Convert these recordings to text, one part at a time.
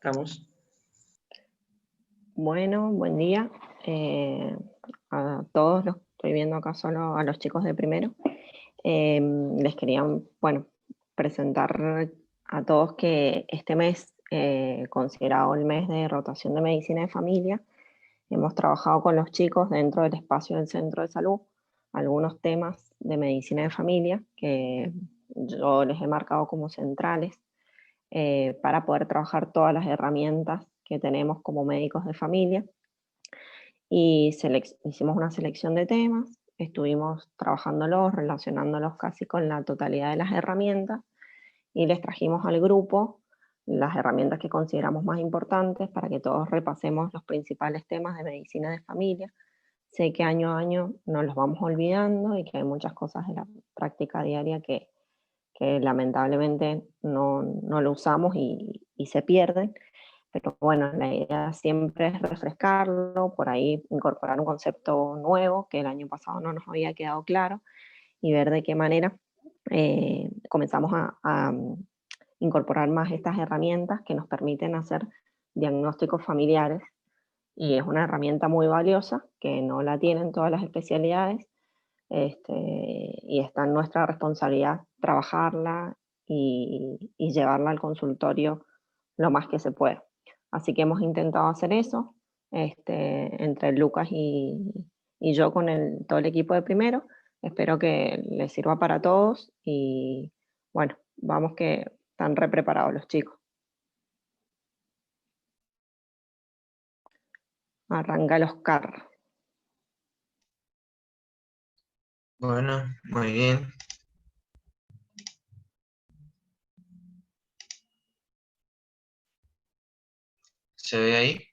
Estamos. Bueno, buen día a todos. Los estoy viendo acá solo a los chicos de primero. Les quería, bueno, presentar a todos que este mes, considerado el mes de rotación de medicina de familia, hemos trabajado con los chicos dentro del espacio del centro de salud algunos temas de medicina de familia que yo les he marcado como centrales para poder trabajar todas las herramientas que tenemos como médicos de familia. Y hicimos una selección de temas, estuvimos trabajándolos, relacionándolos casi con la totalidad de las herramientas y les trajimos al grupo las herramientas que consideramos más importantes para que todos repasemos los principales temas de medicina de familia. Sé que año a año nos los vamos olvidando y que hay muchas cosas de la práctica diaria que lamentablemente no lo usamos y se pierden. Pero bueno, la idea siempre es refrescarlo, por ahí incorporar un concepto nuevo que el año pasado no nos había quedado claro y ver de qué manera comenzamos a incorporar más estas herramientas que nos permiten hacer diagnósticos familiares. Y es una herramienta muy valiosa que no la tienen todas las especialidades, y está en nuestra responsabilidad trabajarla y llevarla al consultorio lo más que se pueda. Así que hemos intentado hacer eso, entre Lucas y yo con todo el equipo de primero. Espero que les sirva para todos y bueno, vamos que están re preparados los chicos. Arranca el Oscar. Bueno, muy bien. ¿Se ve ahí?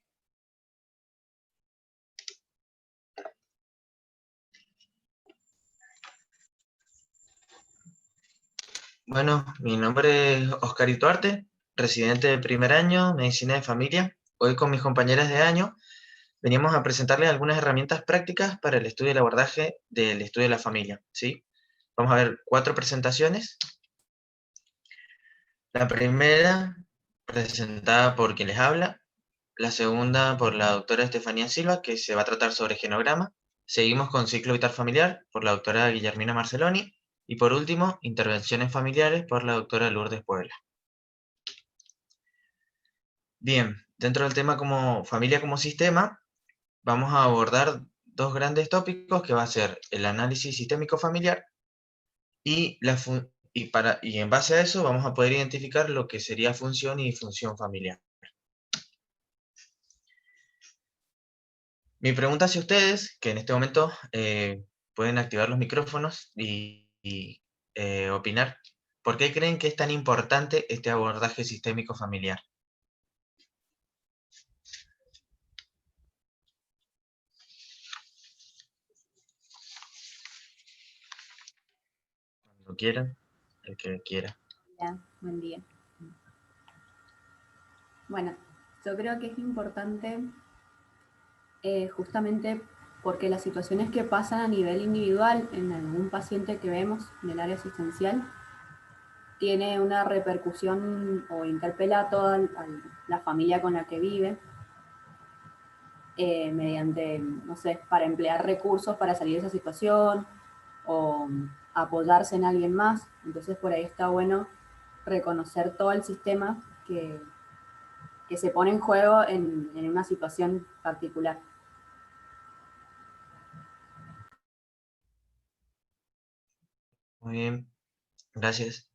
Bueno, mi nombre es Oscarito Arte, residente de primer año, Medicina de Familia. Hoy con mis compañeras de año venimos a presentarles algunas herramientas prácticas para el estudio y el abordaje del estudio de la familia, ¿sí? Vamos a ver 4 presentaciones. La primera, presentada por quien les habla. La segunda, por la doctora Estefanía Silva, que se va a tratar sobre genograma. Seguimos con ciclo vital familiar, por la doctora Guillermina Marceloni. Y por último, intervenciones familiares, por la doctora Lourdes Puebla. Bien, dentro del tema como familia como sistema, vamos a abordar dos grandes tópicos que va a ser el análisis sistémico familiar y, y en base a eso vamos a poder identificar lo que sería función y disfunción familiar. Mi pregunta hacia ustedes, que en este momento pueden activar los micrófonos y opinar, ¿por qué creen que es tan importante este abordaje sistémico familiar? Cuando quieran, el que quiera. Hola, buen día. Bueno, yo creo que es importante justamente porque las situaciones que pasan a nivel individual en algún paciente que vemos en el área asistencial tiene una repercusión o interpela a toda la familia con la que vive mediante, no sé, para emplear recursos para salir de esa situación o apoyarse en alguien más. Entonces por ahí está bueno reconocer todo el sistema que se pone en juego en una situación particular. Muy bien, gracias.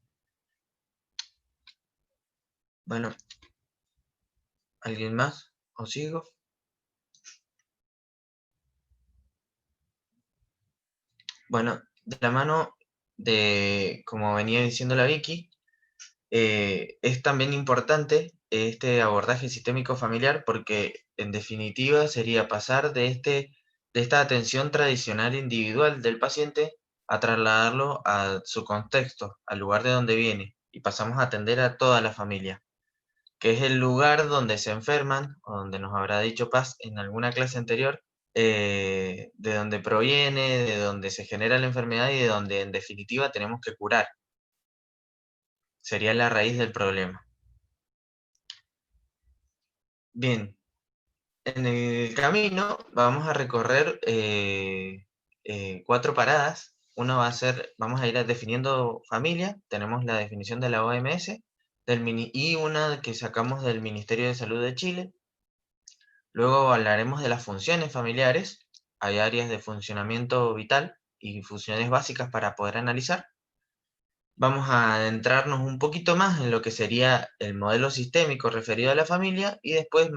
Bueno, ¿alguien más? ¿O sigo? Bueno, de la mano de, como venía diciendo la Vicky, es también importante este abordaje sistémico familiar porque en definitiva sería pasar de esta atención tradicional individual del paciente a trasladarlo a su contexto, al lugar de donde viene, y pasamos a atender a toda la familia, que es el lugar donde se enferman, o donde nos habrá dicho Paz en alguna clase anterior, de donde proviene, de donde se genera la enfermedad y de donde en definitiva tenemos que curar. Sería la raíz del problema. Bien, en el camino vamos a recorrer 4 paradas. Uno va a ser, vamos a ir definiendo familia, tenemos la definición de la OMS y una que sacamos del Ministerio de Salud de Chile. Luego hablaremos de las funciones familiares, hay áreas de funcionamiento vital y funciones básicas para poder analizar. Vamos a adentrarnos un poquito más en lo que sería el modelo sistémico referido a la familia y después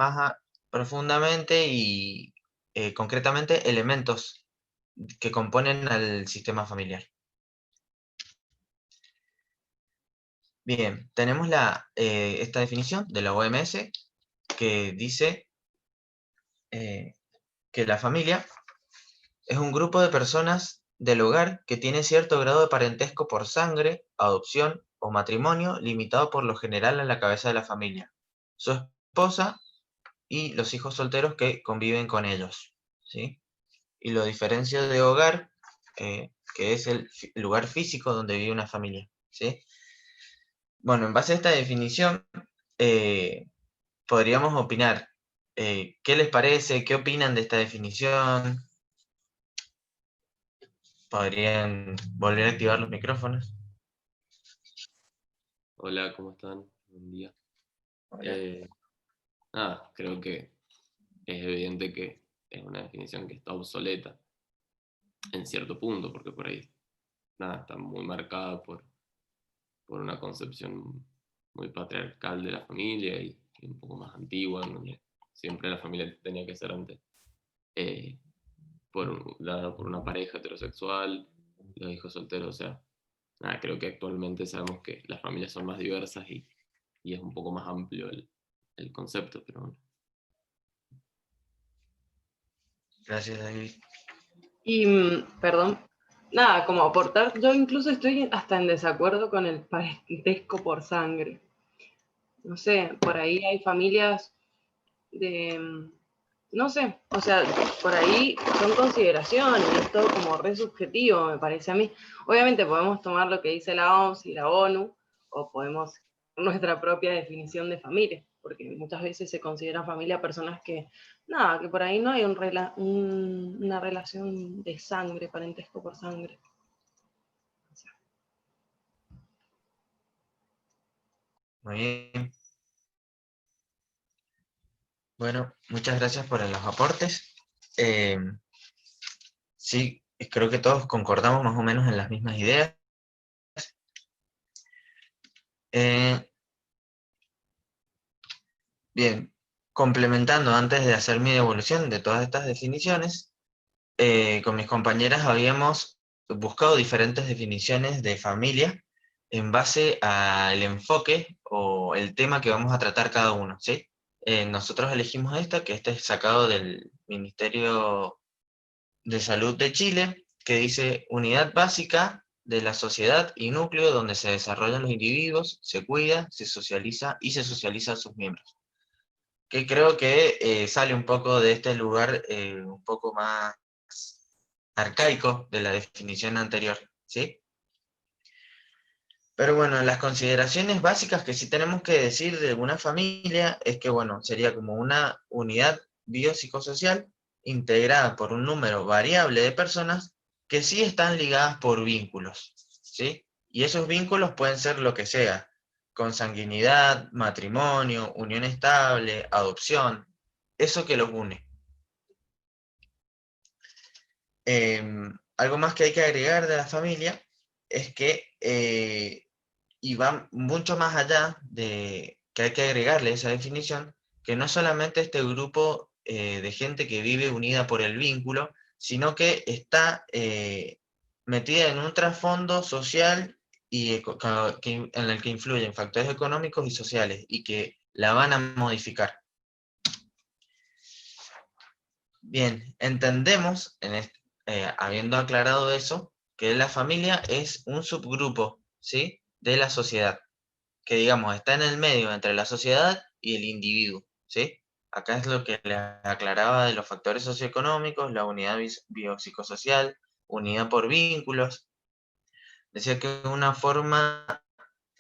profundamente y concretamente elementos que componen al sistema familiar. Bien, tenemos esta definición de la OMS que dice que la familia es un grupo de personas del hogar que tiene cierto grado de parentesco por sangre, adopción o matrimonio, limitado por lo general a la cabeza de la familia, su esposa y los hijos solteros que conviven con ellos, ¿sí? Y lo diferencia de hogar, que es el lugar físico donde vive una familia, ¿sí? Bueno, en base a esta definición, eh, podríamos opinar. ¿Qué les parece? ¿Qué opinan de esta definición? Podrían volver a activar los micrófonos. Hola, ¿cómo están? Buen día. Hola. Nada, creo que es evidente que es una definición que está obsoleta en cierto punto, porque por ahí nada, está muy marcada por una concepción muy patriarcal de la familia y un poco más antigua, en donde siempre la familia tenía que ser antes eh, dada por una pareja heterosexual, los hijos solteros, o sea, nada, creo que actualmente sabemos que las familias son más diversas y es un poco más amplio el concepto, pero bueno. Gracias, David. Y, perdón, nada, como aportar, yo incluso estoy hasta en desacuerdo con el parentesco por sangre. No sé, por ahí hay familias de, no sé, o sea, por ahí son consideraciones, es todo como re subjetivo, me parece a mí. Obviamente podemos tomar lo que dice la OMS y la ONU, o podemos nuestra propia definición de familia, porque muchas veces se considera familia personas que, nada, que por ahí no hay una relación de sangre, parentesco por sangre. O sea, Muy bien. Bueno, muchas gracias por los aportes. Sí, creo que todos concordamos más o menos en las mismas ideas. Bien, complementando antes de hacer mi devolución de todas estas definiciones, con mis compañeras habíamos buscado diferentes definiciones de familia en base al enfoque o el tema que vamos a tratar cada uno, ¿sí? Nosotros elegimos que este es sacado del Ministerio de Salud de Chile, que dice unidad básica de la sociedad y núcleo donde se desarrollan los individuos, se cuida, se socializa y se socializa a sus miembros. Que creo que sale un poco de este lugar un poco más arcaico de la definición anterior, ¿sí? Pero bueno, las consideraciones básicas que sí tenemos que decir de una familia es que, bueno, sería como una unidad biopsicosocial integrada por un número variable de personas que sí están ligadas por vínculos, ¿sí? Y esos vínculos pueden ser lo que sea, consanguinidad, matrimonio, unión estable, adopción, eso que los une. Algo más que hay que agregar de la familia es que, y va mucho más allá de que hay que agregarle esa definición, que no solamente este grupo de gente que vive unida por el vínculo, sino que está metida en un trasfondo social y en el que influyen factores económicos y sociales y que la van a modificar. Bien, entendemos, habiendo aclarado eso, que la familia es un subgrupo, ¿sí?, de la sociedad, que digamos está en el medio entre la sociedad y el individuo, ¿sí? Acá es lo que les aclaraba de los factores socioeconómicos, la unidad biopsicosocial, unidad por vínculos. Decía que una forma,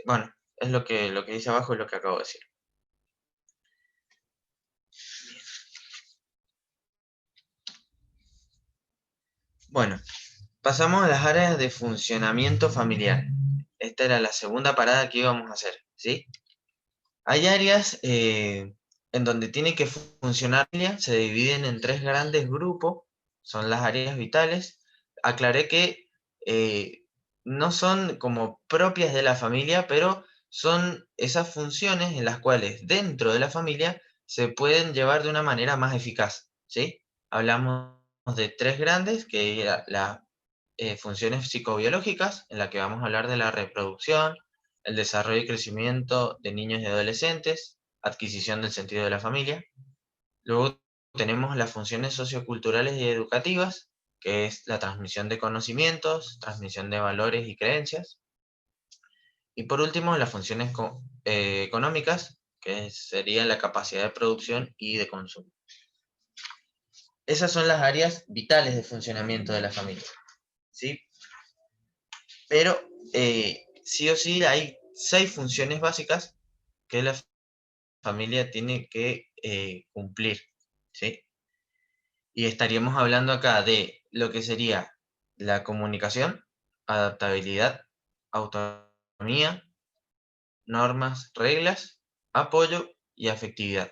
bueno, es lo que dice abajo y lo que acabo de decir. Bueno, pasamos a las áreas de funcionamiento familiar. Esta era la segunda parada que íbamos a hacer, ¿sí? Hay áreas en donde tiene que funcionar, se dividen en 3 grandes grupos, son las áreas vitales. Aclaré que no son como propias de la familia, pero son esas funciones en las cuales dentro de la familia se pueden llevar de una manera más eficaz, ¿sí? Hablamos de 3 grandes, que eran las funciones psicobiológicas, en la que vamos a hablar de la reproducción, el desarrollo y crecimiento de niños y adolescentes, adquisición del sentido de la familia. Luego tenemos las funciones socioculturales y educativas, que es la transmisión de conocimientos, transmisión de valores y creencias. Y por último, las funciones económicas, que sería la capacidad de producción y de consumo. Esas son las áreas vitales de funcionamiento de la familia, ¿sí? Pero sí o sí hay 6 funciones básicas que la familia tiene que cumplir, ¿sí? Y estaríamos hablando acá de lo que sería la comunicación, adaptabilidad, autonomía, normas, reglas, apoyo y afectividad.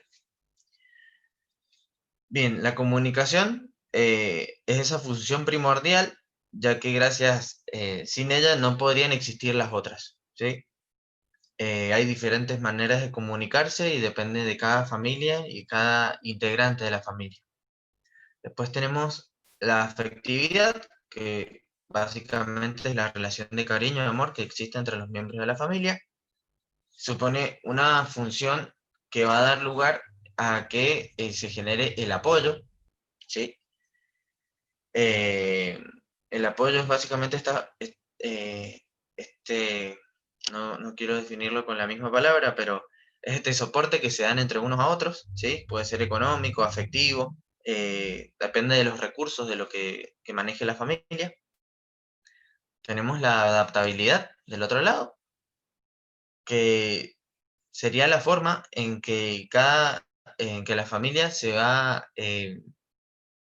Bien, la comunicación es esa función primordial, ya que sin ella no podrían existir las otras, ¿sí? Hay diferentes maneras de comunicarse y depende de cada familia y cada integrante de la familia. Después tenemos la afectividad, que básicamente es la relación de cariño y amor que existe entre los miembros de la familia. Supone una función que va a dar lugar a que se genere el apoyo, ¿sí? El apoyo es básicamente no quiero definirlo con la misma palabra, pero es este soporte que se dan entre unos a otros, ¿sí? Puede ser económico, afectivo, depende de los recursos de lo que maneje la familia. Tenemos la adaptabilidad del otro lado, que sería la forma en que la familia se va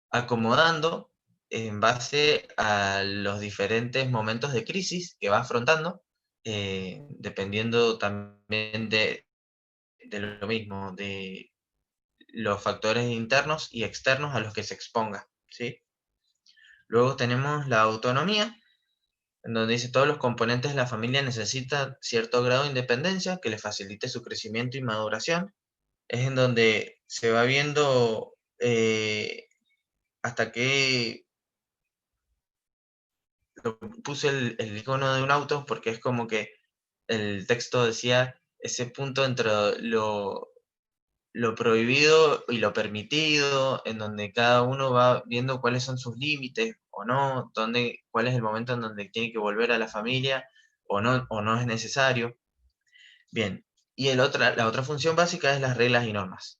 acomodando en base a los diferentes momentos de crisis que va afrontando, dependiendo también de lo mismo, de los factores internos y externos a los que se exponga, ¿sí? Luego tenemos la autonomía, en donde dice todos los componentes de la familia necesitan cierto grado de independencia que les facilite su crecimiento y maduración. Es en donde se va viendo hasta qué puse el icono de un auto porque es como que el texto decía ese punto entre lo prohibido y lo permitido, en donde cada uno va viendo cuáles son sus límites o no, cuál es el momento en donde tiene que volver a la familia o no es necesario. Bien, y la otra función básica es las reglas y normas.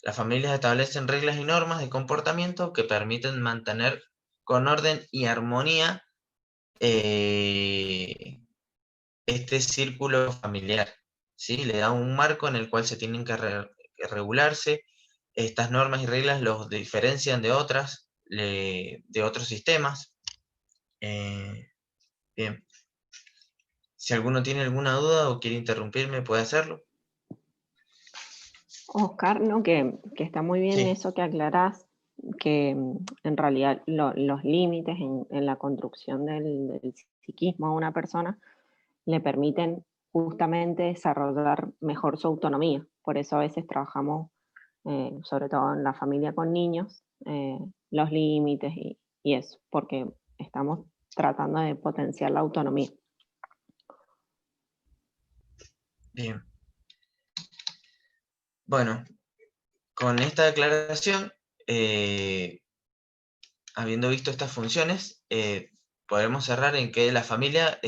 Las familias establecen reglas y normas de comportamiento que permiten mantener con orden y armonía este círculo familiar, ¿sí? Le da un marco en el cual se tienen que regularse. Estas normas y reglas los diferencian de de otros sistemas. Bien, si alguno tiene alguna duda o quiere interrumpirme, puede hacerlo. Oscar, ¿no? Que está muy bien Sí. eso que aclarás, que en realidad los límites en la construcción del psiquismo de una persona le permiten justamente desarrollar mejor su autonomía. Por eso a veces trabajamos, sobre todo en la familia con niños, los límites y eso, porque estamos tratando de potenciar la autonomía. Bien. Bueno, con esta declaración, habiendo visto estas funciones, podemos cerrar en que la familia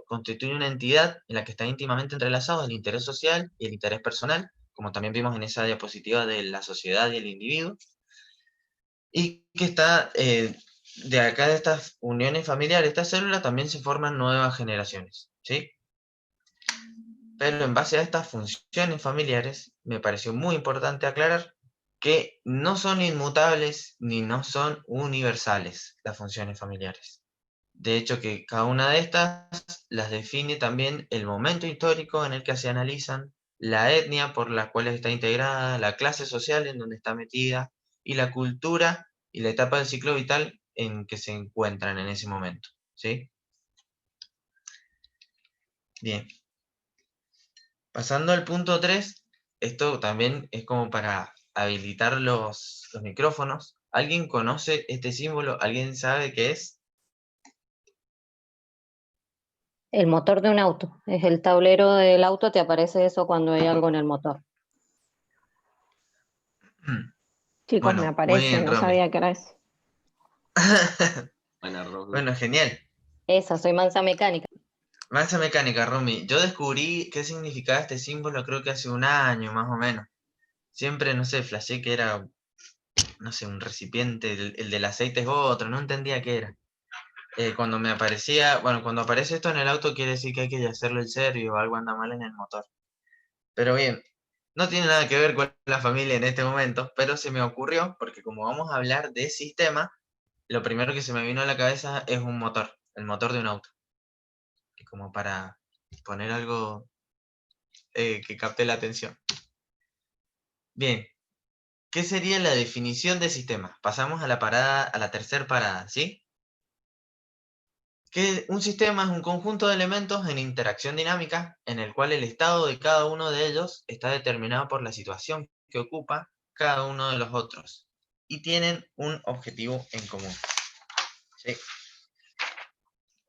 constituye una entidad en la que está íntimamente entrelazado el interés social y el interés personal, como también vimos en esa diapositiva de la sociedad y el individuo, y que de acá de estas uniones familiares, estas células también se forman nuevas generaciones, ¿sí? Pero en base a estas funciones familiares, me pareció muy importante aclarar que no son inmutables ni no son universales las funciones familiares. De hecho, que cada una de estas las define también el momento histórico en el que se analizan, la etnia por la cual está integrada, la clase social en donde está metida, y la cultura y la etapa del ciclo vital en que se encuentran en ese momento, ¿sí? Bien. Pasando al punto 3, esto también es como para habilitar los micrófonos. ¿Alguien conoce este símbolo? ¿Alguien sabe qué es? El motor de un auto. Es el tablero del auto, te aparece eso cuando hay algo en el motor. Chicos, me Bueno, muy aparece, bien, no Romy. sabía que era eso. Buena, Romy. Bueno, genial. Esa, soy mansa mecánica. Masa mecánica, Romy. Yo descubrí qué significaba este símbolo creo que hace un año más o menos. Siempre, no sé, flashé que era, no sé, un recipiente, el del aceite es otro, no entendía qué era. Cuando me aparecía, bueno, cuando aparece esto en el auto quiere decir que hay que hacerle el servicio o algo anda mal en el motor. Pero bien, no tiene nada que ver con la familia en este momento, pero se me ocurrió, porque como vamos a hablar de sistema, lo primero que se me vino a la cabeza es un motor, el motor de un auto. Y como para poner algo que capte la atención. Bien, ¿qué sería la definición de sistema? Pasamos a la tercera parada, ¿sí? Que un sistema es un conjunto de elementos en interacción dinámica en el cual el estado de cada uno de ellos está determinado por la situación que ocupa cada uno de los otros y tienen un objetivo en común. ¿Sí?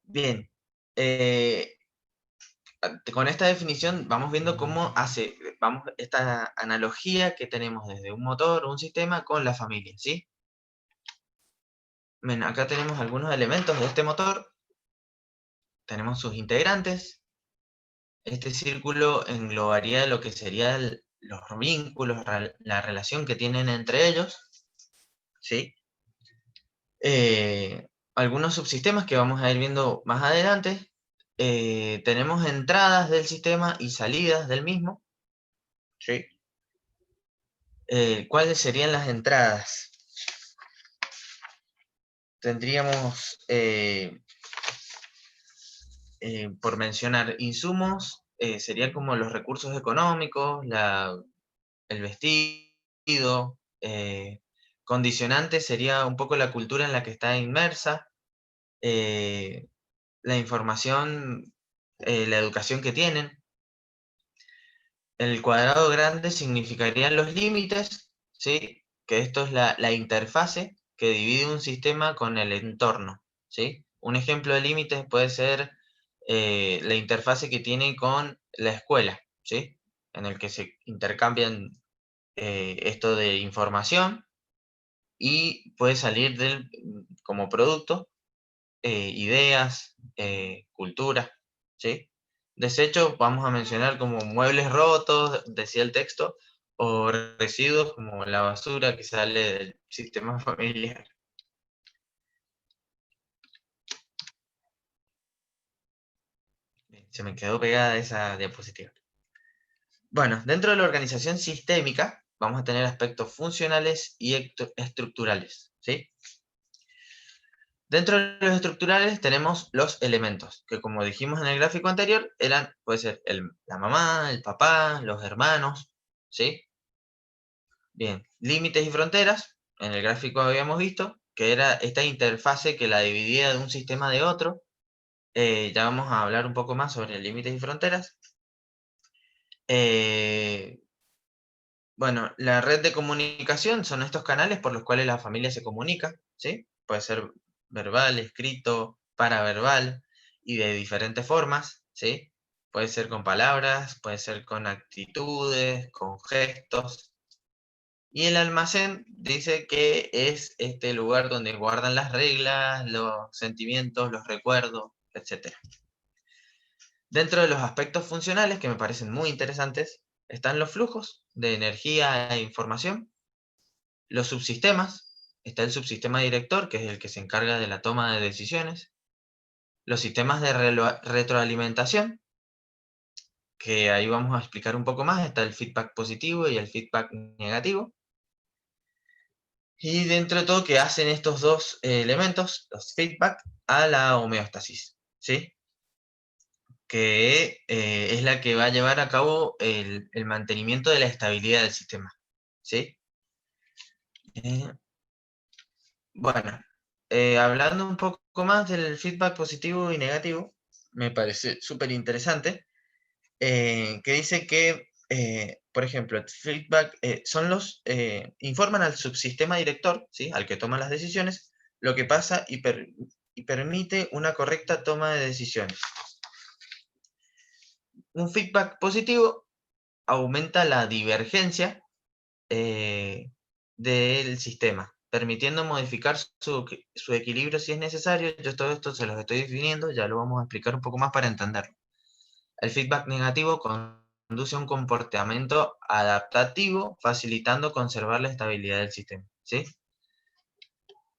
Bien, con esta definición vamos viendo cómo vamos esta analogía que tenemos desde un motor o un sistema con la familia, ¿sí? Bien, acá tenemos algunos elementos de este motor, tenemos sus integrantes. Este círculo englobaría lo que serían los vínculos, la relación que tienen entre ellos, ¿sí? Algunos subsistemas que vamos a ir viendo más adelante. Tenemos entradas del sistema y salidas del mismo, ¿sí? ¿Cuáles serían las entradas? Tendríamos, por mencionar, insumos, serían como los recursos económicos, el vestido, condicionante sería un poco la cultura en la que está inmersa, la información, la educación que tienen. El cuadrado grande significarían los límites, ¿sí? Que esto es la interfase que divide un sistema con el entorno, ¿sí? Un ejemplo de límites puede ser la interfase que tiene con la escuela, ¿sí? En el que se intercambian esto de información y puede salir como producto ideas, cultura, ¿sí? Desechos vamos a mencionar como muebles rotos, decía el texto, o residuos como la basura que sale del sistema familiar. Bien, se me quedó pegada esa diapositiva. Bueno, dentro de la organización sistémica vamos a tener aspectos funcionales y estructurales, ¿sí? Dentro de los estructurales tenemos los elementos, que como dijimos en el gráfico anterior, puede ser la mamá, el papá, los hermanos, ¿sí? Bien, límites y fronteras, en el gráfico habíamos visto, que era esta interfase que la dividía de un sistema de otro. Ya vamos a hablar un poco más sobre límites y fronteras. Bueno, la red de comunicación son estos canales por los cuales la familia se comunica, ¿sí? Puede ser verbal, escrito, paraverbal y de diferentes formas, ¿sí? Puede ser con palabras, puede ser con actitudes, con gestos. Y el almacén dice que es este lugar donde guardan las reglas, los sentimientos, los recuerdos, etc. Dentro de los aspectos funcionales que me parecen muy interesantes están los flujos de energía e información, los subsistemas, está el subsistema director, que es el que se encarga de la toma de decisiones, los sistemas de retroalimentación, que ahí vamos a explicar un poco más, está el feedback positivo y el feedback negativo, Y dentro de todo, que hacen estos dos elementos, los feedback, a la homeostasis, ¿sí? Que es la que va a llevar a cabo el mantenimiento de la estabilidad del sistema, ¿sí? Bueno, hablando un poco más del feedback positivo y negativo, me parece súper interesante, que dice que, por ejemplo, el feedback informan al subsistema director, ¿sí? Al que toma las decisiones, lo que pasa y permite una correcta toma de decisiones. Un feedback positivo aumenta la divergencia del sistema, permitiendo modificar su equilibrio si es necesario. Yo todo esto se los estoy definiendo, ya lo vamos a explicar un poco más para entenderlo. El feedback negativo conduce a un comportamiento adaptativo, facilitando conservar la estabilidad del sistema, ¿sí?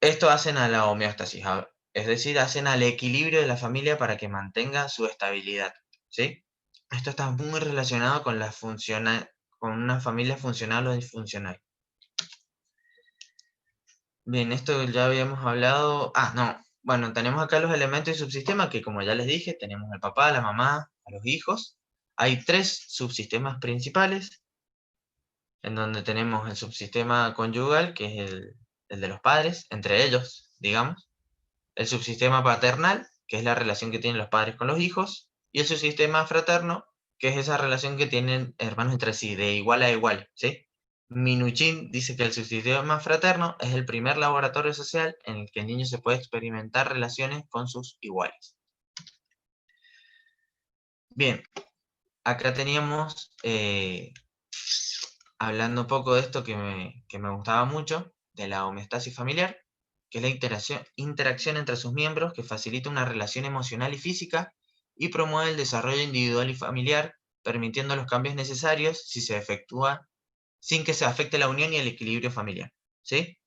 Esto hacen a la homeostasis, es decir, hacen al equilibrio de la familia para que mantenga su estabilidad, ¿sí? Esto está muy relacionado con con una familia funcional o disfuncional. Bien, esto ya habíamos hablado. Ah, no. Bueno, tenemos acá los elementos y subsistemas que, como ya les dije, tenemos al papá, a la mamá, a los hijos. Hay 3 subsistemas principales, en donde tenemos el subsistema conyugal, que es el de los padres, entre ellos, digamos. El subsistema paternal, que es la relación que tienen los padres con los hijos. Y el subsistema fraterno, que es esa relación que tienen hermanos entre sí, de igual a igual, ¿sí? Minuchin dice que el subsistema fraterno es el primer laboratorio social en el que el niño se puede experimentar relaciones con sus iguales. Bien, acá teníamos, hablando un poco de esto que me gustaba mucho, de la homeostasis familiar, que es la interacción entre sus miembros que facilita una relación emocional y física y promueve el desarrollo individual y familiar, permitiendo los cambios necesarios si se efectúa sin que se afecte la unión y el equilibrio familiar, ¿sí?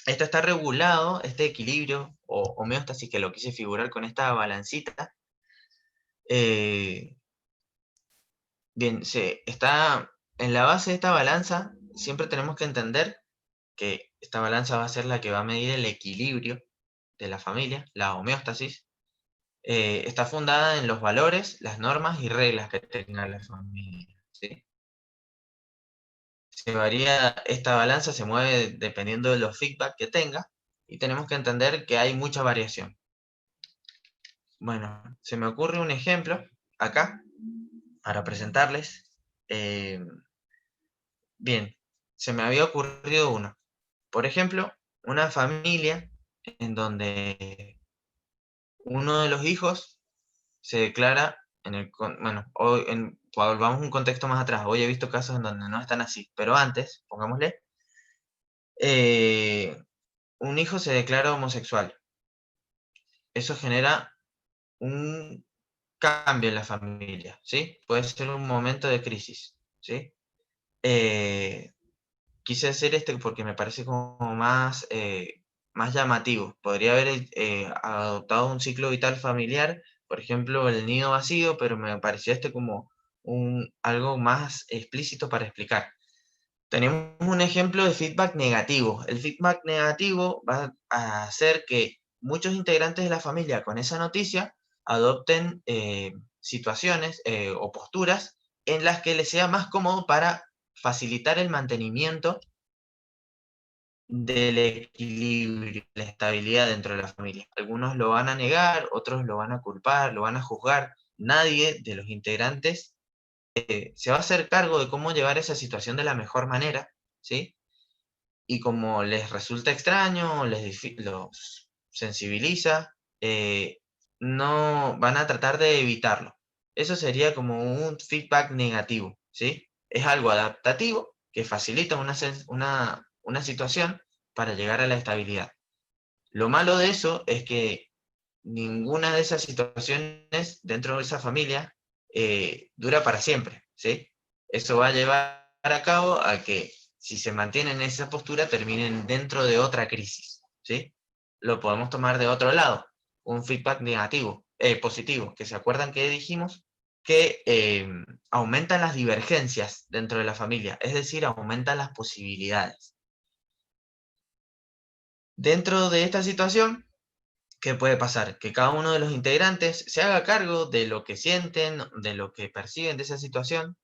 Esto está regulado, este equilibrio o homeostasis, que lo quise figurar con esta balancita. Bien, está en la base de esta balanza, siempre tenemos que entender que esta balanza va a ser la que va a medir el equilibrio de la familia, la homeostasis. Está fundada en los valores, las normas y reglas que tenga la familia, ¿sí? Esta balanza se mueve dependiendo de los feedback que tenga y tenemos que entender que hay mucha variación. Bueno, se me ocurre un ejemplo acá para presentarles. Bien, se me había ocurrido uno. Por ejemplo, una familia en donde uno de los hijos se declara bueno, volvamos a un contexto más atrás. Hoy he visto casos en donde no están así, pero antes, pongámosle, un hijo se declara homosexual. Eso genera un cambio en la familia, ¿sí? Puede ser un momento de crisis, ¿sí? Quise hacer porque me parece como más llamativo. Podría haber adoptado un ciclo vital familiar, por ejemplo, el nido vacío, pero me pareció como algo más explícito para explicar. Tenemos un ejemplo de feedback negativo. El feedback negativo va a hacer que muchos integrantes de la familia con esa noticia adopten situaciones o posturas en las que les sea más cómodo para facilitar el mantenimiento del equilibrio, la estabilidad dentro de la familia. Algunos lo van a negar, otros lo van a culpar, lo van a juzgar. Nadie de los integrantes se va a hacer cargo de cómo llevar esa situación de la mejor manera, ¿sí? Y como les resulta extraño, los sensibiliza, no van a tratar de evitarlo. Eso sería como un feedback negativo, ¿sí? Es algo adaptativo que facilita una situación para llegar a la estabilidad. Lo malo de eso es que ninguna de esas situaciones dentro de esa familia dura para siempre, ¿sí? Eso va a llevar a cabo a que si se mantienen en esa postura terminen dentro de otra crisis, ¿sí? Lo podemos tomar de otro lado, un feedback negativo, positivo, que se acuerdan que dijimos que aumentan las divergencias dentro de la familia, es decir, aumentan las posibilidades. Dentro de esta situación, ¿qué puede pasar? Que cada uno de los integrantes se haga cargo de lo que sienten, de lo que perciben de esa situación,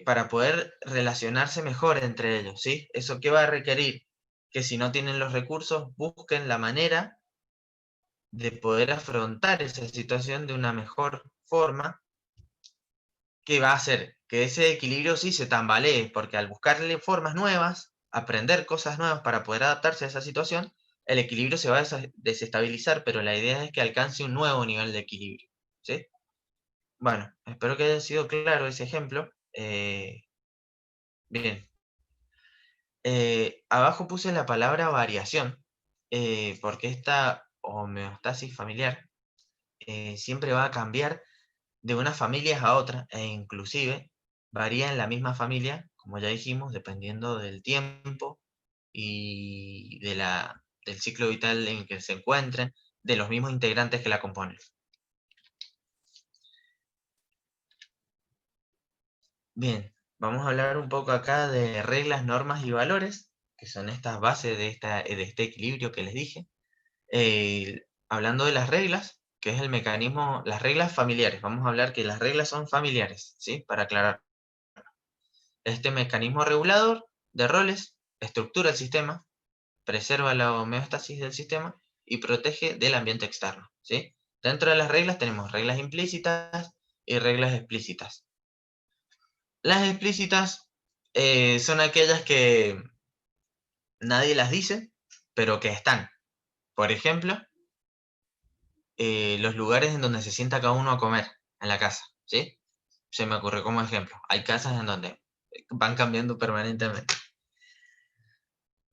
para poder relacionarse mejor entre ellos, ¿sí? ¿Eso qué va a requerir? Que si no tienen los recursos, busquen la manera de poder afrontar esa situación de una mejor forma, que va a hacer que ese equilibrio sí se tambalee, porque al buscarle formas nuevas, aprender cosas nuevas para poder adaptarse a esa situación, el equilibrio se va a desestabilizar, pero la idea es que alcance un nuevo nivel de equilibrio, ¿sí? Bueno, espero que haya sido claro ese ejemplo. Bien. Abajo puse la palabra variación, porque esta homeostasis familiar siempre va a cambiar de unas familias a otras, e inclusive varía en la misma familia, como ya dijimos, dependiendo del tiempo y del ciclo vital en que se encuentren, de los mismos integrantes que la componen. Bien, vamos a hablar un poco acá de reglas, normas y valores, que son estas bases de este equilibrio que les dije. Hablando de las reglas, que es el mecanismo, las reglas familiares. Vamos a hablar que las reglas son familiares, ¿sí? Para aclarar. Este mecanismo regulador de roles estructura el sistema, preserva la homeostasis del sistema y protege del ambiente externo, ¿sí? Dentro de las reglas tenemos reglas implícitas y reglas explícitas. Las explícitas son aquellas que nadie las dice, pero que están. Por ejemplo, los lugares en donde se sienta cada uno a comer en la casa, ¿sí? Se me ocurrió como ejemplo. Hay casas en donde van cambiando permanentemente.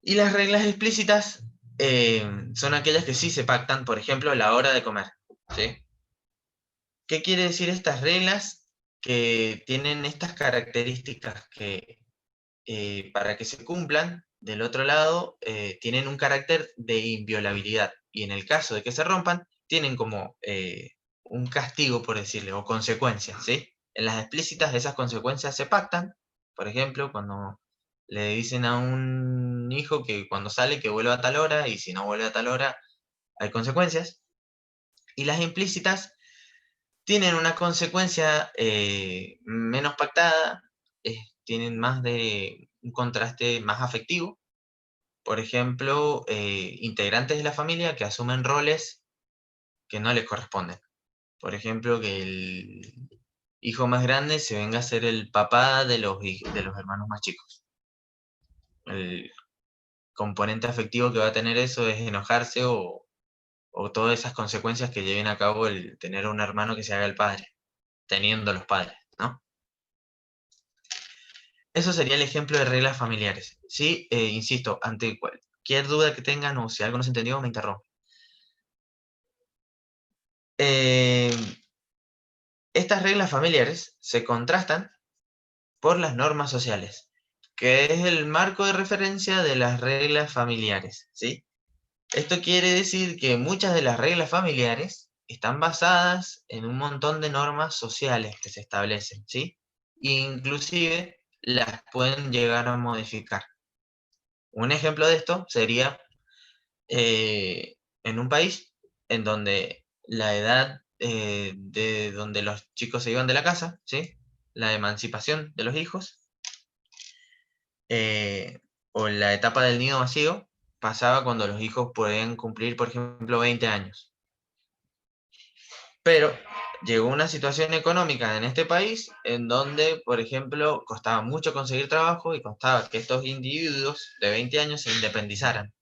Y las reglas explícitas son aquellas que sí se pactan, por ejemplo, la hora de comer, ¿sí? ¿Qué quiere decir estas reglas? Que tienen estas características que para que se cumplan, del otro lado, tienen un carácter de inviolabilidad. Y en el caso de que se rompan, tienen como un castigo, por decirle, o consecuencias, ¿sí? En las explícitas esas consecuencias se pactan. Por ejemplo, cuando le dicen a un hijo que cuando sale que vuelva a tal hora, y si no vuelve a tal hora, hay consecuencias. Y las implícitas tienen una consecuencia menos pactada, tienen más de un contraste más afectivo. Por ejemplo, integrantes de la familia que asumen roles que no les corresponden. Por ejemplo, que el hijo más grande se venga a ser el papá de los hermanos más chicos. El componente afectivo que va a tener eso es enojarse o todas esas consecuencias que lleven a cabo el tener un hermano que se haga el padre, teniendo los padres, ¿no? Eso sería el ejemplo de reglas familiares. Sí, insisto, ante cualquier duda que tengan o si algo no se entendió, me interrumpen. Estas reglas familiares se contrastan por las normas sociales, que es el marco de referencia de las reglas familiares, ¿sí? Esto quiere decir que muchas de las reglas familiares están basadas en un montón de normas sociales que se establecen, ¿sí? Inclusive las pueden llegar a modificar. Un ejemplo de esto sería en un país en donde la edad de donde los chicos se iban de la casa, ¿sí? La emancipación de los hijos, o la etapa del nido vacío, pasaba cuando los hijos podían cumplir, por ejemplo, 20 años. Pero llegó una situación económica en este país en donde, por ejemplo, costaba mucho conseguir trabajo y costaba que estos individuos de 20 años se independizaran.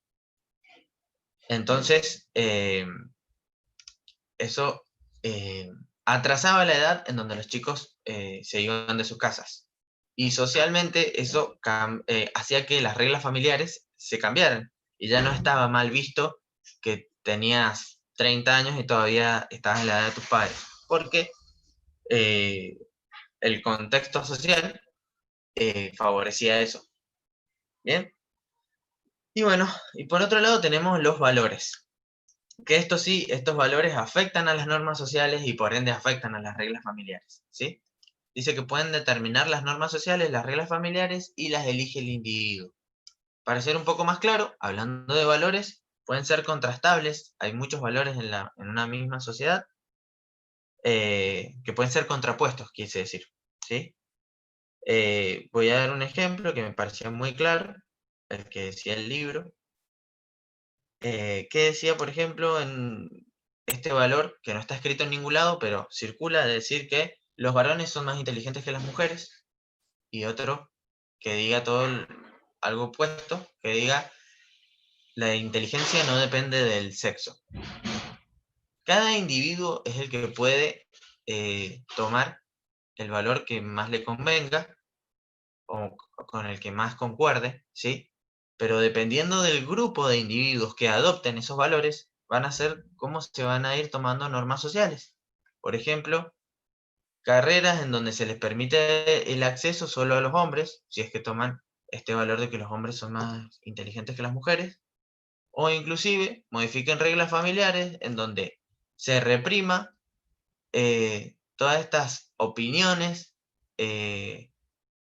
Entonces, eso atrasaba la edad en donde los chicos se iban de sus casas. Y socialmente eso hacía que las reglas familiares se cambiaran. Y ya no estaba mal visto que tenías 30 años y todavía estabas en la edad de tus padres. Porque el contexto social favorecía eso. Bien. Y bueno, y por otro lado tenemos los valores. Que esto sí, estos valores afectan a las normas sociales y por ende afectan a las reglas familiares, ¿sí? Dice que pueden determinar las normas sociales, las reglas familiares y las elige el individuo. Para ser un poco más claro, hablando de valores, pueden ser contrastables. Hay muchos valores en una misma sociedad que pueden ser contrapuestos, quise decir, ¿sí? Voy a dar un ejemplo que me parecía muy claro, el que decía el libro, que decía, por ejemplo, en este valor, que no está escrito en ningún lado, pero circula, de decir que los varones son más inteligentes que las mujeres, y otro que diga algo opuesto, que diga la inteligencia no depende del sexo. Cada individuo es el que puede tomar el valor que más le convenga o con el que más concuerde, ¿sí? Pero dependiendo del grupo de individuos que adopten esos valores, van a ser cómo se van a ir tomando normas sociales. Por ejemplo, carreras en donde se les permite el acceso solo a los hombres, si es que toman este valor de que los hombres son más inteligentes que las mujeres, o inclusive modifiquen reglas familiares en donde se reprima todas estas opiniones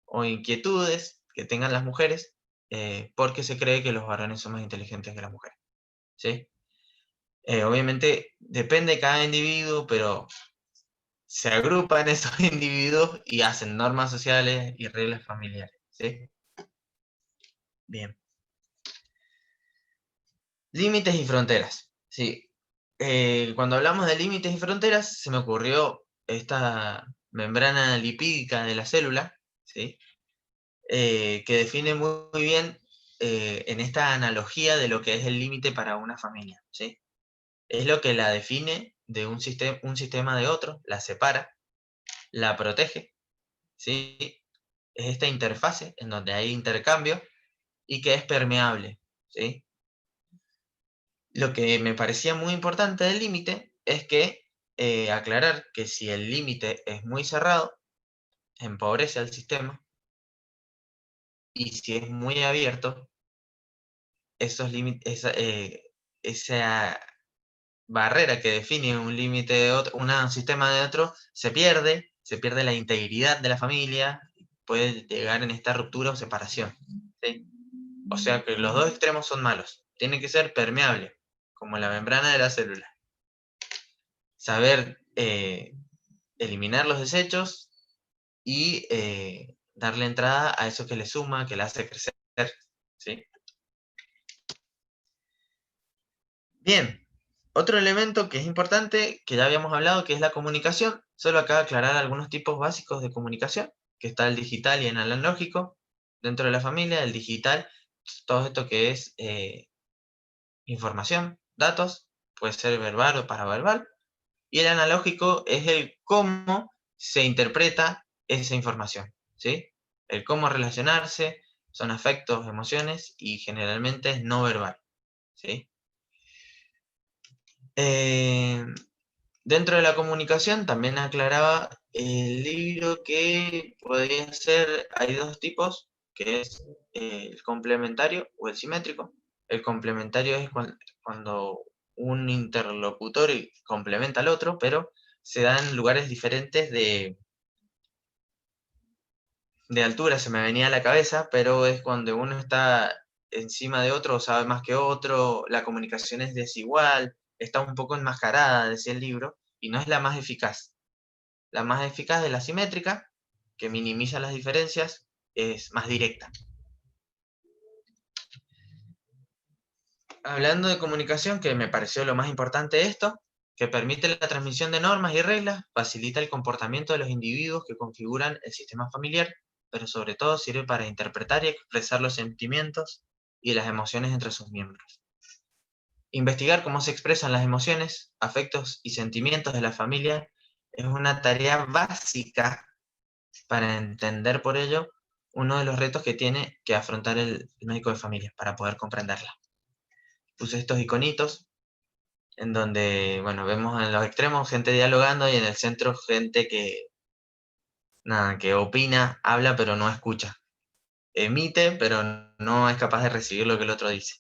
o inquietudes que tengan las mujeres porque se cree que los varones son más inteligentes que las mujeres. ¿Sí? Obviamente depende de cada individuo, pero se agrupan esos individuos y hacen normas sociales y reglas familiares. ¿Sí? Bien. Límites y fronteras. Sí. Cuando hablamos de límites y fronteras, se me ocurrió esta membrana lipídica de la célula, ¿sí? Que define muy bien en esta analogía de lo que es el límite para una familia, ¿sí? Es lo que la define de un sistema de otro, la separa, la protege, ¿sí? Es esta interfase en donde hay intercambio y que es permeable, ¿sí? Lo que me parecía muy importante del límite es que aclarar que si el límite es muy cerrado, empobrece al sistema, y si es muy abierto, esos límites, esa barrera que define un límite de otro, un sistema de otro, se pierde la integridad de la familia, puede llegar en esta ruptura o separación, ¿sí? O sea que los dos extremos son malos, tiene que ser permeable, como la membrana de la célula. Saber eliminar los desechos y darle entrada a eso que le suma, que le hace crecer, ¿sí? Bien, otro elemento que es importante, que ya habíamos hablado, que es la comunicación. Solo acá aclarar algunos tipos básicos de comunicación, que está el digital y el analógico. Dentro de la familia, el digital, todo esto que es información, datos, puede ser verbal o paraverbal. Y el analógico es el cómo se interpreta esa información, ¿sí? El cómo relacionarse, son afectos, emociones, y generalmente es no verbal, ¿sí? Dentro de la comunicación también aclaraba el libro que podría ser, hay dos tipos, que es el complementario o el simétrico. El complementario es cuando un interlocutor complementa al otro, pero se dan en lugares diferentes de altura, se me venía a la cabeza, pero es cuando uno está encima de otro o sabe más que otro, la comunicación es desigual, está un poco enmascarada, decía el libro, y no es la más eficaz. La más eficaz es la simétrica, que minimiza las diferencias, es más directa. Hablando de comunicación, que me pareció lo más importante de esto, que permite la transmisión de normas y reglas, facilita el comportamiento de los individuos que configuran el sistema familiar, pero sobre todo sirve para interpretar y expresar los sentimientos y las emociones entre sus miembros. Investigar cómo se expresan las emociones, afectos y sentimientos de la familia es una tarea básica para entender por ello uno de los retos que tiene que afrontar el médico de familia para poder comprenderla. Puse estos iconitos en donde, bueno, vemos en los extremos gente dialogando y en el centro gente que, nada, que opina, habla pero no escucha. Emite pero no es capaz de recibir lo que el otro dice.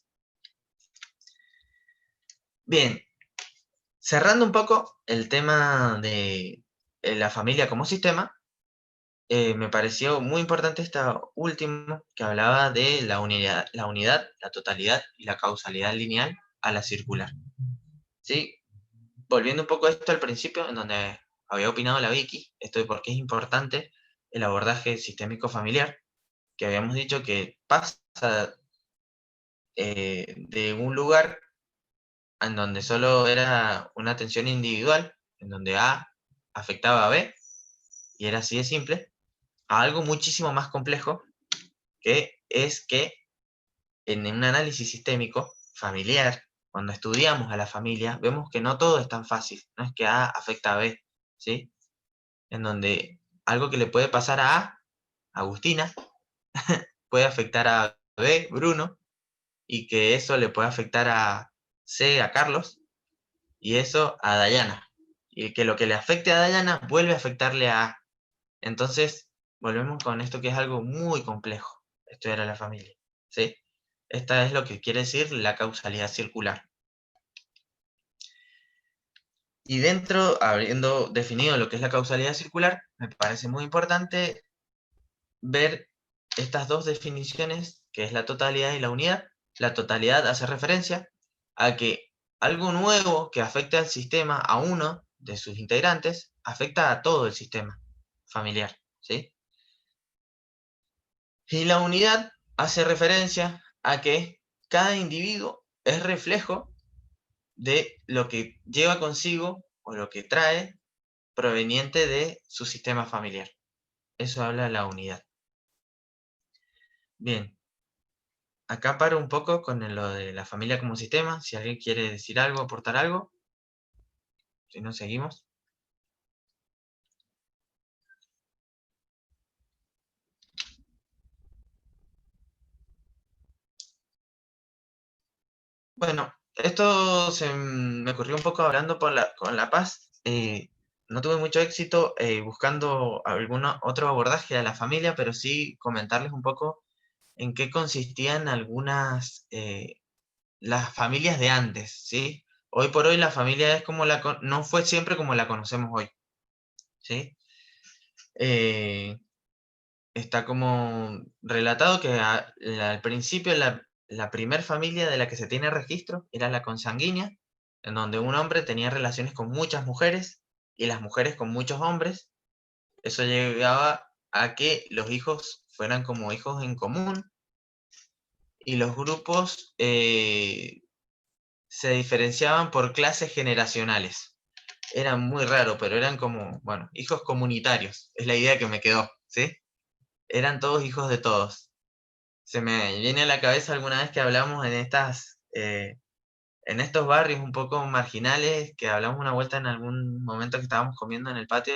Bien, cerrando un poco el tema de la familia como sistema, me pareció muy importante esta última, que hablaba de la unidad, la totalidad y la causalidad lineal a la circular. ¿Sí? Volviendo un poco a esto al principio, en donde había opinado la Vicky, esto de por qué es importante el abordaje sistémico familiar, que habíamos dicho que pasa de un lugar en donde solo era una atención individual, en donde A afectaba a B, y era así de simple, a algo muchísimo más complejo, que es que en un análisis sistémico familiar, cuando estudiamos a la familia, vemos que no todo es tan fácil, no es que A afecta a B, ¿sí? En donde algo que le puede pasar a A, Agustina, puede afectar a B, Bruno, y que eso le puede afectar a C, a Carlos, y eso a Dayana. Y que lo que le afecte a Dayana vuelve a afectarle a A. Entonces, volvemos con esto que es algo muy complejo, estudiar a la familia, ¿sí? Esta es lo que quiere decir la causalidad circular. Y dentro, habiendo definido lo que es la causalidad circular, me parece muy importante ver estas dos definiciones, que es la totalidad y la unidad. La totalidad hace referencia a que algo nuevo que afecta al sistema, a uno de sus integrantes, afecta a todo el sistema familiar, ¿sí? Y la unidad hace referencia a que cada individuo es reflejo de lo que lleva consigo o lo que trae proveniente de su sistema familiar. Eso habla la unidad. Bien, acá paro un poco con lo de la familia como sistema. Si alguien quiere decir algo, aportar algo, si no, seguimos. Bueno, esto me ocurrió un poco hablando con La Paz. No tuve mucho éxito buscando algún otro abordaje a la familia, pero sí comentarles un poco en qué consistían algunas, las familias de antes, ¿sí? Hoy por hoy la familia es como no fue siempre como la conocemos hoy, ¿sí? Está como relatado que al principio la primer familia de la que se tiene registro era la consanguínea, en donde un hombre tenía relaciones con muchas mujeres y las mujeres con muchos hombres. Eso llegaba a que los hijos fueran como hijos en común y los grupos se diferenciaban por clases generacionales. Era muy raro, pero eran como, bueno, hijos comunitarios, es la idea que me quedó, ¿sí? Eran todos hijos de todos. Se me viene a la cabeza alguna vez que hablamos en estos barrios un poco marginales, que hablamos una vuelta en algún momento que estábamos comiendo en el patio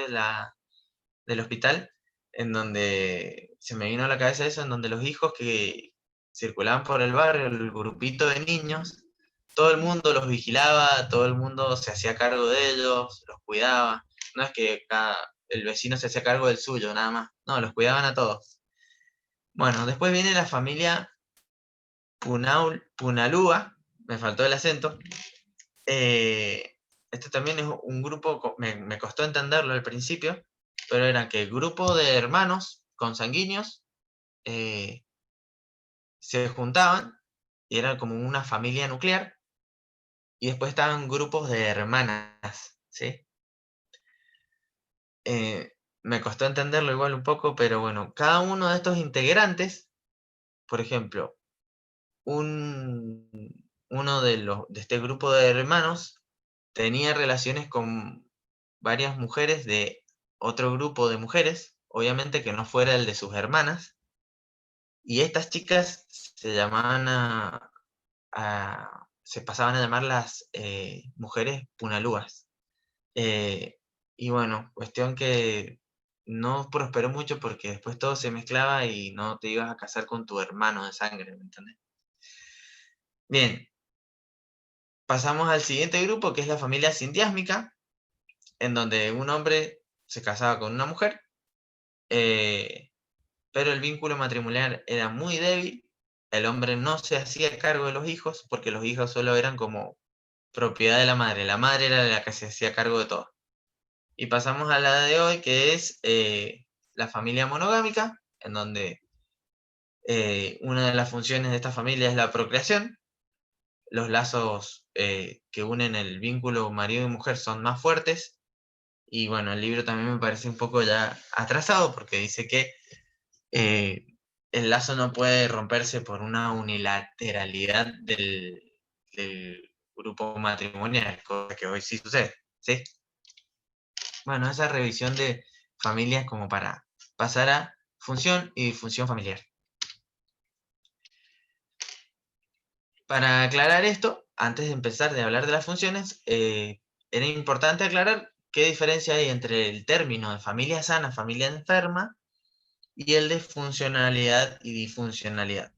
del hospital, en donde se me vino a la cabeza eso, en donde los hijos que circulaban por el barrio, el grupito de niños, todo el mundo los vigilaba, todo el mundo se hacía cargo de ellos, los cuidaba. No es que el vecino se hacía cargo del suyo, nada más. No, los cuidaban a todos. Bueno, después viene la familia Punalúa, me faltó el acento. Este también es un grupo, me costó entenderlo al principio, pero era que el grupo de hermanos consanguíneos se juntaban y era como una familia nuclear, y después estaban grupos de hermanas, ¿sí? Me costó entenderlo igual un poco, pero bueno, cada uno de estos integrantes, por ejemplo, uno de este grupo de hermanos tenía relaciones con varias mujeres de otro grupo de mujeres, obviamente que no fuera el de sus hermanas, y estas chicas se llamaban se pasaban a llamar las mujeres punalúas. Y bueno, cuestión que no prosperó mucho porque después todo se mezclaba y no te ibas a casar con tu hermano de sangre, ¿me entiendes? Bien, pasamos al siguiente grupo, que es la familia sindiásmica, en donde un hombre se casaba con una mujer, pero el vínculo matrimonial era muy débil, el hombre no se hacía cargo de los hijos, porque los hijos solo eran como propiedad de la madre era la que se hacía cargo de todo. Y pasamos a la de hoy, que es la familia monogámica, en donde una de las funciones de esta familia es la procreación. Los lazos que unen el vínculo marido y mujer son más fuertes. Y bueno, el libro también me parece un poco ya atrasado porque dice que el lazo no puede romperse por una unilateralidad del grupo matrimonial, cosa que hoy sí sucede, ¿sí? Bueno, esa revisión de familias como para pasar a función y disfunción familiar. Para aclarar esto, antes de empezar de hablar de las funciones, era importante aclarar qué diferencia hay entre el término de familia sana, familia enferma, y el de funcionalidad y disfuncionalidad.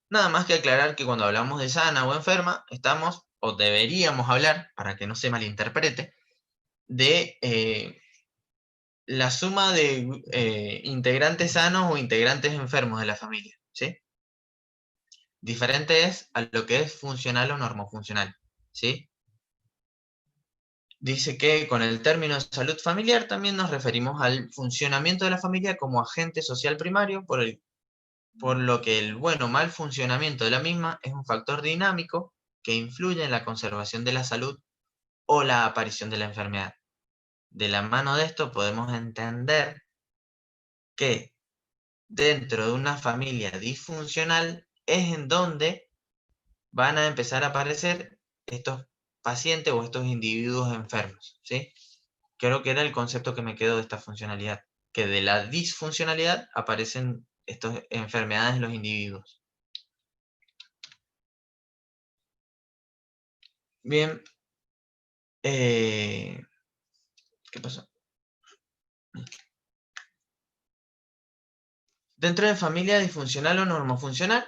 Nada más que aclarar que cuando hablamos de sana o enferma, estamos, o deberíamos hablar, para que no se malinterprete, de la suma de integrantes sanos o integrantes enfermos de la familia, ¿sí? Diferente es a lo que es funcional o normofuncional, ¿sí? Dice que con el término salud familiar también nos referimos al funcionamiento de la familia como agente social primario, por lo que el buen o mal funcionamiento de la misma es un factor dinámico que influye en la conservación de la salud o la aparición de la enfermedad. De la mano de esto podemos entender que dentro de una familia disfuncional es en donde van a empezar a aparecer estos pacientes o estos individuos enfermos, ¿sí? Creo que era el concepto que me quedó de esta funcionalidad, que de la disfuncionalidad aparecen estas enfermedades en los individuos. Bien, ¿qué pasó? Dentro de familia disfuncional o normofuncional,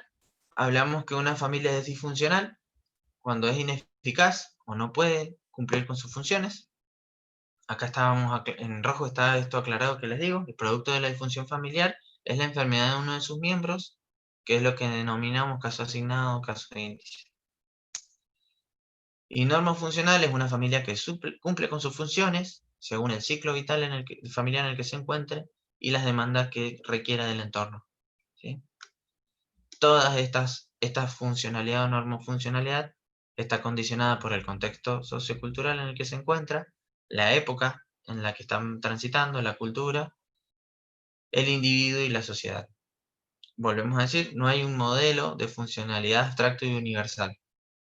hablamos que una familia es disfuncional cuando es ineficaz o no puede cumplir con sus funciones. Acá estábamos, en rojo está esto aclarado que les digo. El producto de la disfunción familiar es la enfermedad de uno de sus miembros, que es lo que denominamos caso asignado o caso de índice. Y normofuncional es una familia que cumple con sus funciones según el ciclo vital familiar en el que se encuentre y las demandas que requiera del entorno, ¿sí? Todas esta funcionalidad o normofuncionalidad está condicionada por el contexto sociocultural en el que se encuentra, la época en la que están transitando, la cultura, el individuo y la sociedad. Volvemos a decir, no hay un modelo de funcionalidad abstracto y universal,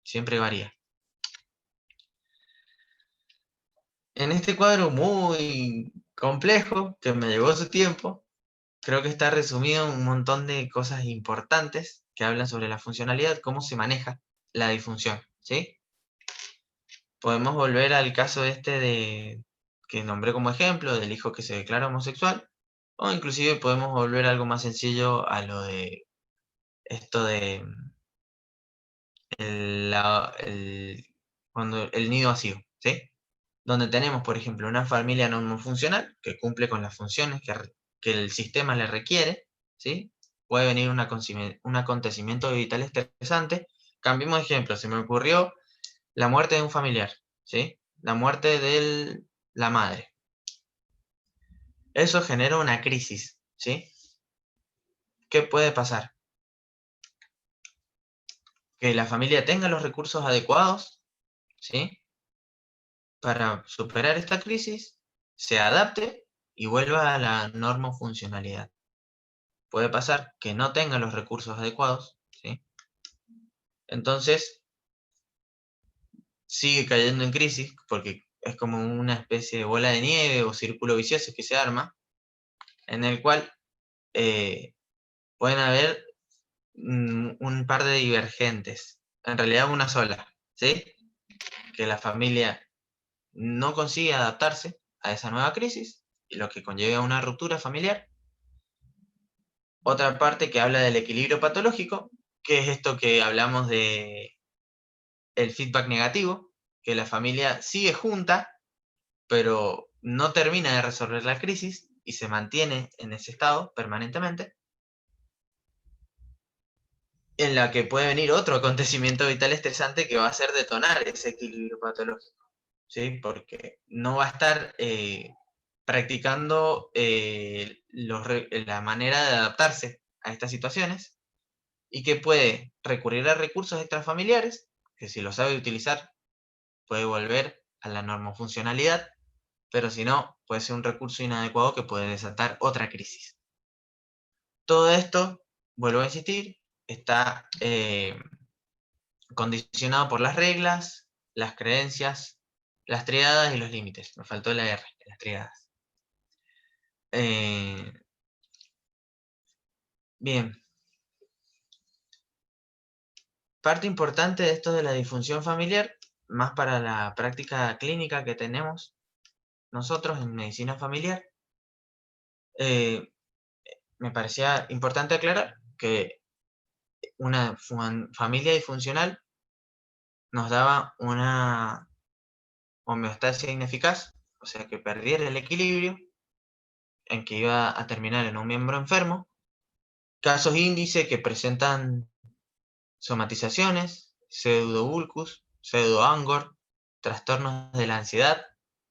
siempre varía. En este cuadro muy complejo, que me llevó su tiempo, creo que está resumido un montón de cosas importantes que hablan sobre la funcionalidad, cómo se maneja la disfunción, ¿sí? Podemos volver al caso que nombré como ejemplo, del hijo que se declara homosexual, o inclusive podemos volver a algo más sencillo a lo de esto de cuando el nido vacío, ¿sí? Donde tenemos, por ejemplo, una familia normofuncional que cumple con las funciones que el sistema le requiere, ¿sí? Puede venir un acontecimiento vital estresante. Cambiemos de ejemplo, se me ocurrió la muerte de un familiar, ¿sí? La muerte de la madre. Eso genera una crisis, ¿sí? ¿Qué puede pasar? Que la familia tenga los recursos adecuados, ¿sí? Para superar esta crisis, se adapte y vuelva a la normofuncionalidad. Puede pasar que no tenga los recursos adecuados, ¿sí? Entonces, sigue cayendo en crisis porque es como una especie de bola de nieve o círculo vicioso que se arma, en el cual pueden haber un par de divergentes, en realidad una sola, ¿sí? Que la familia no consigue adaptarse a esa nueva crisis, y lo que conlleva una ruptura familiar. Otra parte que habla del equilibrio patológico, que es esto que hablamos de el feedback negativo, que la familia sigue junta, pero no termina de resolver la crisis y se mantiene en ese estado permanentemente, en la que puede venir otro acontecimiento vital estresante que va a hacer detonar ese equilibrio patológico, ¿sí? Porque no va a estar practicando la manera de adaptarse a estas situaciones y que puede recurrir a recursos extrafamiliares, que si lo sabe utilizar puede volver a la normofuncionalidad, pero si no, puede ser un recurso inadecuado que puede desatar otra crisis. Todo esto, vuelvo a insistir, está condicionado por las reglas, las creencias, las triadas y los límites. Me faltó la R, las triadas. Bien. Parte importante de esto de la disfunción familiar, más para la práctica clínica que tenemos nosotros en medicina familiar, me parecía importante aclarar que una familia disfuncional nos daba una homeostasia ineficaz, o sea que perdiera el equilibrio, en que iba a terminar en un miembro enfermo, casos índice que presentan somatizaciones, pseudobulcus, pseudoangor, trastornos de la ansiedad,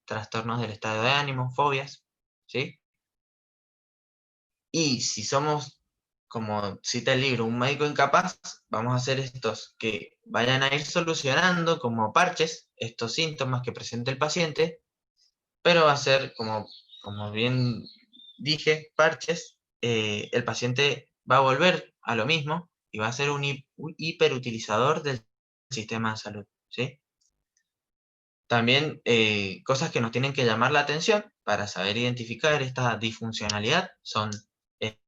trastornos del estado de ánimo, fobias, ¿sí? Y si somos, como cita el libro, un médico incapaz, vamos a hacer estos que vayan a ir solucionando como parches estos síntomas que presenta el paciente, pero va a ser, como bien dije, parches, el paciente va a volver a lo mismo y va a ser un hiperutilizador del sistema de salud, ¿sí? También cosas que nos tienen que llamar la atención para saber identificar esta disfuncionalidad son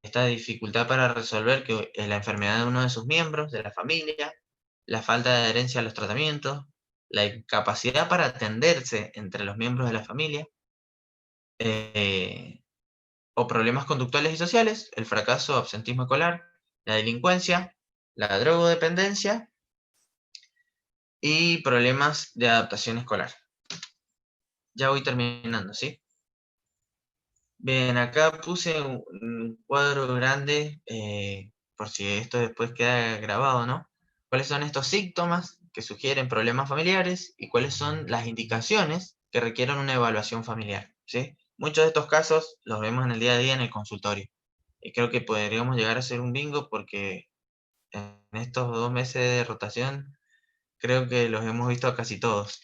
esta dificultad para resolver que la enfermedad de uno de sus miembros de la familia, la falta de adherencia a los tratamientos, la incapacidad para atenderse entre los miembros de la familia, o problemas conductuales y sociales, el fracaso o absentismo escolar, la delincuencia, la drogodependencia y problemas de adaptación escolar. Ya voy terminando, ¿sí? Bien, acá puse un cuadro grande, por si esto después queda grabado, ¿no? ¿Cuáles son estos síntomas que sugieren problemas familiares y cuáles son las indicaciones que requieren una evaluación familiar, ¿sí? Muchos de estos casos los vemos en el día a día en el consultorio. Y creo que podríamos llegar a hacer un bingo porque en estos 2 meses de rotación creo que los hemos visto a casi todos.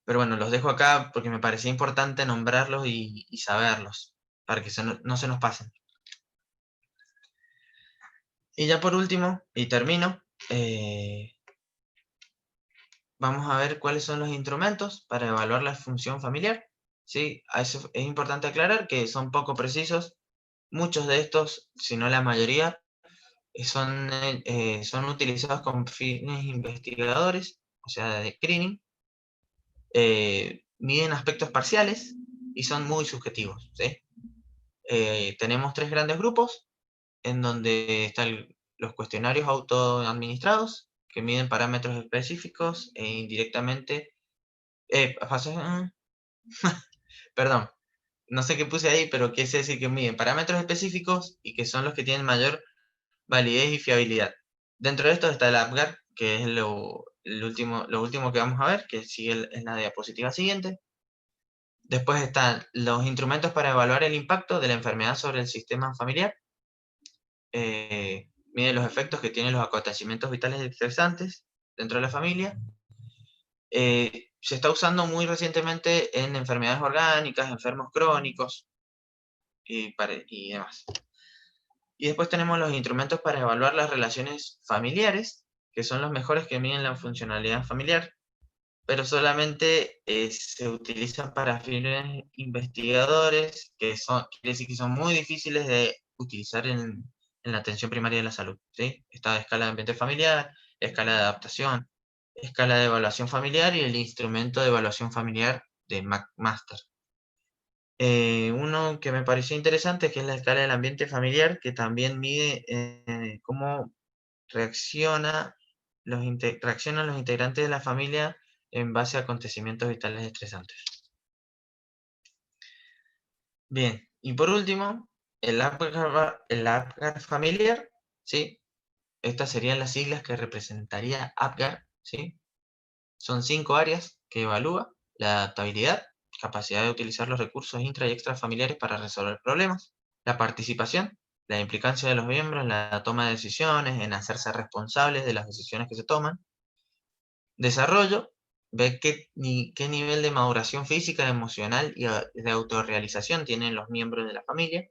Pero bueno, los dejo acá porque me parecía importante nombrarlos y saberlos, para que no se nos pasen. Y ya por último, y termino, vamos a ver cuáles son los instrumentos para evaluar la función familiar. ¿Sí? A eso es importante aclarar que son poco precisos. Muchos de estos, si no la mayoría, son utilizados con fines investigadores, o sea, de screening. Miden aspectos parciales y son muy subjetivos, ¿sí? Tenemos 3 grandes grupos, en donde están los cuestionarios autoadministrados, que miden parámetros específicos e indirectamente... perdón, no sé qué puse ahí, pero quise decir que miden parámetros específicos y que son los que tienen mayor validez y fiabilidad. Dentro de esto está el APGAR, que es lo último que vamos a ver, que sigue en la diapositiva siguiente. Después están los instrumentos para evaluar el impacto de la enfermedad sobre el sistema familiar. Mide los efectos que tienen los acontecimientos vitales estresantes dentro de la familia. Se está usando muy recientemente en enfermedades orgánicas, enfermos crónicos y demás. Y después tenemos los instrumentos para evaluar las relaciones familiares, que son los mejores que miden la funcionalidad familiar, pero solamente se utilizan para fines investigadores, quiere decir que son muy difíciles de utilizar en la atención primaria de la salud, ¿sí? Está la escala de ambiente familiar, escala de adaptación, escala de evaluación familiar y el instrumento de evaluación familiar de McMaster. Uno que me pareció interesante, que es la escala del ambiente familiar, que también mide cómo reaccionan los integrantes de la familia en base a acontecimientos vitales estresantes. Bien, y por último, el APGAR familiar, ¿sí? Estas serían las siglas que representaría APGAR, ¿sí? Son 5 áreas que evalúa: la adaptabilidad, capacidad de utilizar los recursos intra y extrafamiliares para resolver problemas, la participación, la implicancia de los miembros en la toma de decisiones, en hacerse responsables de las decisiones que se toman, desarrollo, ver qué nivel de maduración física, emocional y de autorrealización tienen los miembros de la familia,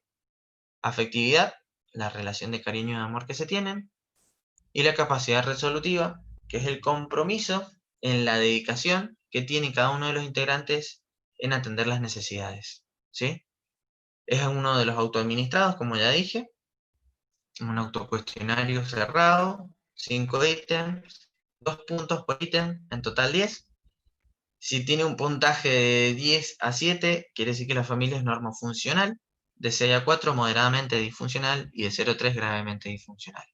afectividad, la relación de cariño y amor que se tienen, y la capacidad resolutiva, que es el compromiso en la dedicación que tiene cada uno de los integrantes en atender las necesidades, ¿sí? Es uno de los autoadministrados, como ya dije, un autocuestionario cerrado, 5 ítems, 2 puntos por ítem, en total 10. Si tiene un puntaje de 10 a 7, quiere decir que la familia es normofuncional, de 6 a 4 moderadamente disfuncional y de 0 a 3 gravemente disfuncional.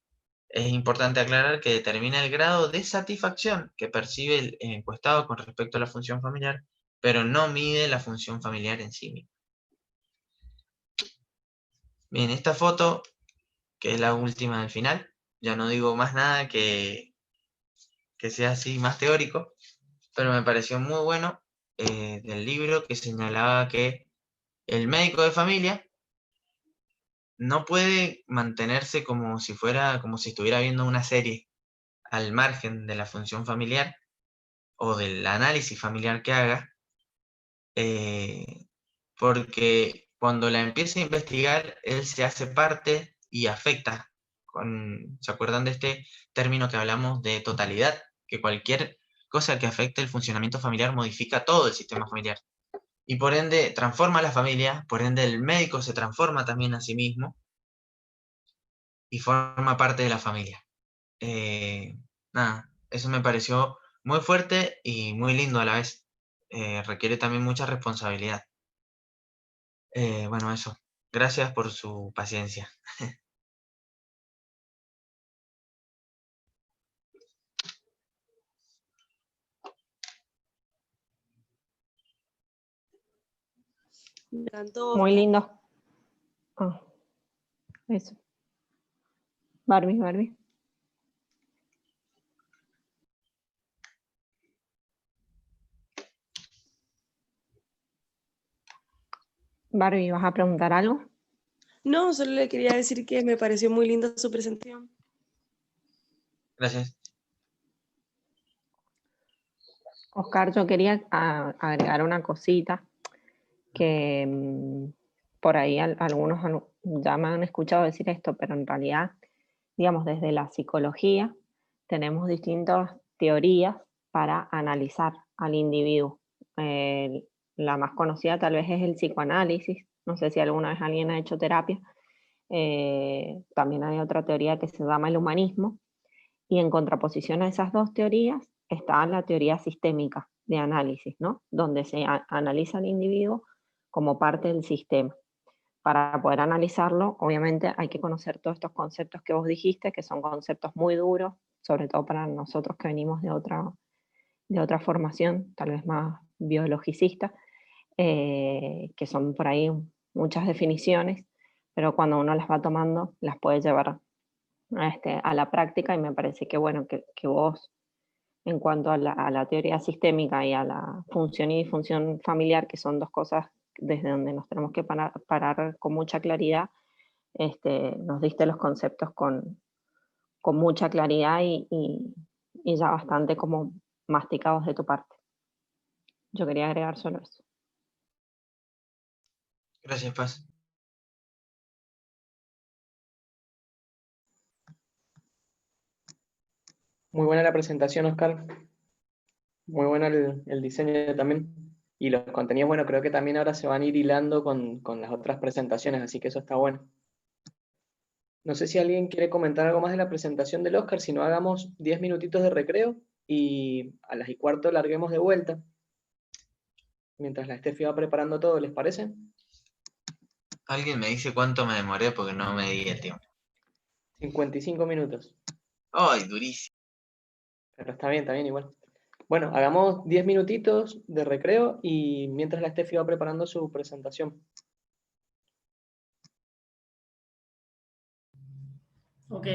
Es importante aclarar que determina el grado de satisfacción que percibe el encuestado con respecto a la función familiar, pero no mide la función familiar en sí misma. Bien, esta foto, que es la última del final, ya no digo más nada que sea así más teórico, pero me pareció muy bueno del libro, que señalaba que el médico de familia no puede mantenerse como si estuviera viendo una serie al margen de la función familiar o del análisis familiar que haga, porque cuando la empieza a investigar, él se hace parte y afecta. ¿Se acuerdan de este término que hablamos de totalidad? Que cualquier cosa que afecte el funcionamiento familiar modifica todo el sistema familiar. Y por ende transforma a la familia, por ende el médico se transforma también a sí mismo y forma parte de la familia. Nada, eso me pareció muy fuerte y muy lindo a la vez. Requiere también mucha responsabilidad. Bueno, eso. Gracias por su paciencia. Me encantó, Muy Oscar. lindo. Ah, eso. Barbie. Barbie, ¿vas a preguntar algo? No, solo le quería decir que me pareció muy linda su presentación. Gracias. Oscar, yo quería agregar una cosita que por ahí algunos ya me han escuchado decir esto, pero en realidad, digamos, desde la psicología tenemos distintas teorías para analizar al individuo. La más conocida tal vez es el psicoanálisis. No sé si alguna vez alguien ha hecho terapia. También hay otra teoría que se llama el humanismo. Y en contraposición a esas dos teorías está la teoría sistémica de análisis, ¿no? Donde se analiza al individuo como parte del sistema. Para poder analizarlo, obviamente hay que conocer todos estos conceptos que vos dijiste, que son conceptos muy duros, sobre todo para nosotros que venimos de otra formación, tal vez más biologicista, que son por ahí muchas definiciones, pero cuando uno las va tomando, las puede llevar a la práctica, y me parece que bueno, que vos, en cuanto a la teoría sistémica y a la función y disfunción familiar, que son dos cosas desde donde nos tenemos que parar con mucha claridad, nos diste los conceptos con mucha claridad y ya bastante como masticados de tu parte. Yo quería agregar solo eso. Gracias, Paz. Muy buena la presentación, Oscar. Muy bueno el diseño también. Y los contenidos, bueno, creo que también ahora se van a ir hilando con las otras presentaciones, así que eso está bueno. No sé si alguien quiere comentar algo más de la presentación del Oscar, si no hagamos 10 minutitos de recreo y a las 1:15 larguemos de vuelta. Mientras la Steffi va preparando todo, ¿les parece? Alguien me dice cuánto me demoré porque no me di el tiempo. 55 minutos. ¡Ay, durísimo! Pero está bien igual. Bueno, hagamos 10 minutitos de recreo y mientras la Steffi va preparando su presentación. Ok.